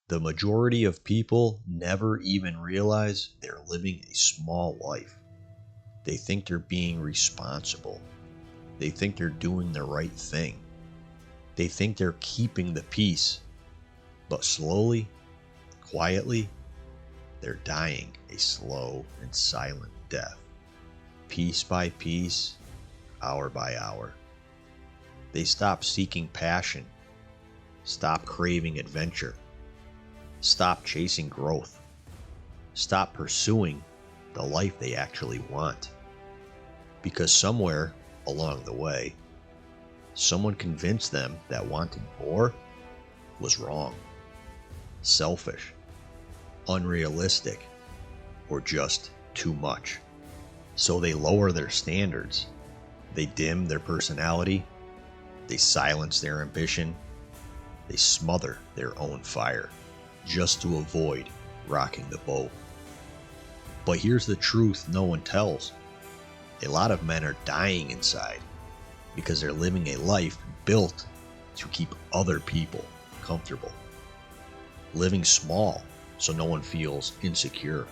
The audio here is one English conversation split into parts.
The majority of people never even realize they're living a small life. They think they're being responsible. They think they're doing the right thing. They think they're keeping the peace. But slowly, quietly, they're dying a slow and silent death. Piece by piece, hour by hour. They stop seeking passion. Stop craving adventure. Stop chasing growth. Stop pursuing the life they actually want. Because somewhere along the way, someone convinced them that wanting more was wrong, selfish, unrealistic, or just too much. So they lower their standards. They dim their personality. They silence their ambition. They smother their own fire just to avoid rocking the boat. But here's the truth no one tells. A lot of men are dying inside because they're living a life built to keep other people comfortable. Living small so no one feels insecure.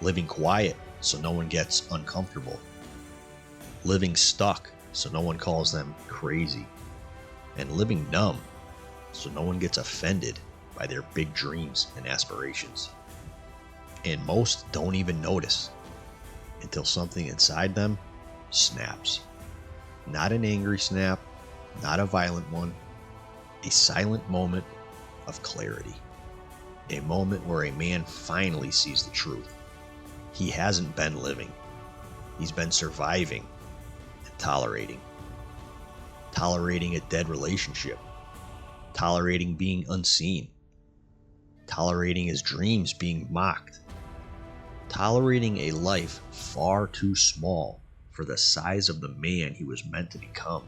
Living quiet so no one gets uncomfortable. Living stuck so no one calls them crazy. And living numb so no one gets offended by their big dreams and aspirations. And most don't even notice until something inside them snaps. Not an angry snap, not a violent one, a silent moment of clarity. A moment where a man finally sees the truth. He hasn't been living. He's been surviving and tolerating. Tolerating a dead relationship. Tolerating being unseen. Tolerating his dreams being mocked. Tolerating a life far too small for the size of the man he was meant to become.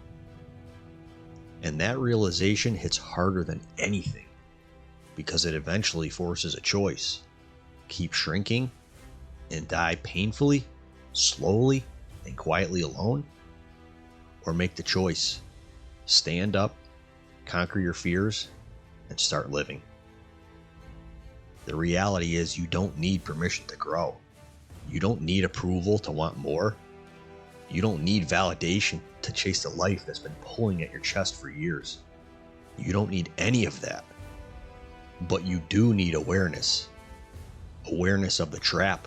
And that realization hits harder than anything because it eventually forces a choice. Keep shrinking and die painfully, slowly, and quietly alone, or make the choice. Stand up, conquer your fears, and start living. The reality is you don't need permission to grow. You don't need approval to want more. You don't need validation to chase the life that's been pulling at your chest for years. You don't need any of that. But you do need awareness. Awareness of the trap.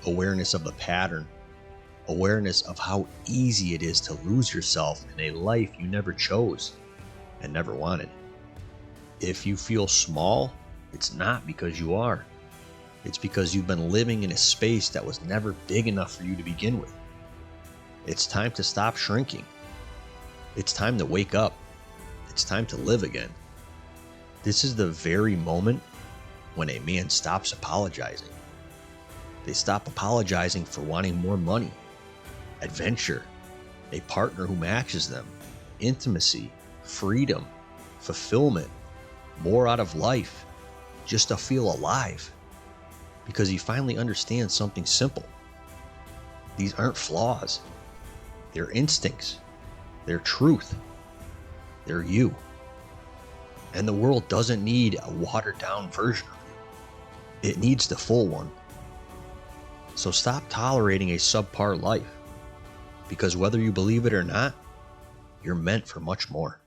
Awareness of the pattern. Awareness of how easy it is to lose yourself in a life you never chose and never wanted. If you feel small, it's not because you are. It's because you've been living in a space that was never big enough for you to begin with. It's time to stop shrinking. It's time to wake up. It's time to live again. This is the very moment when a man stops apologizing. They stop apologizing for wanting more money, adventure, a partner who matches them, intimacy, freedom, fulfillment, more out of life, just to feel alive. Because he finally understands something simple. These aren't flaws. They're instincts. They're truth. They're you. And the world doesn't need a watered down version of you. It needs the full one. So stop tolerating a subpar life. Because whether you believe it or not, you're meant for much more.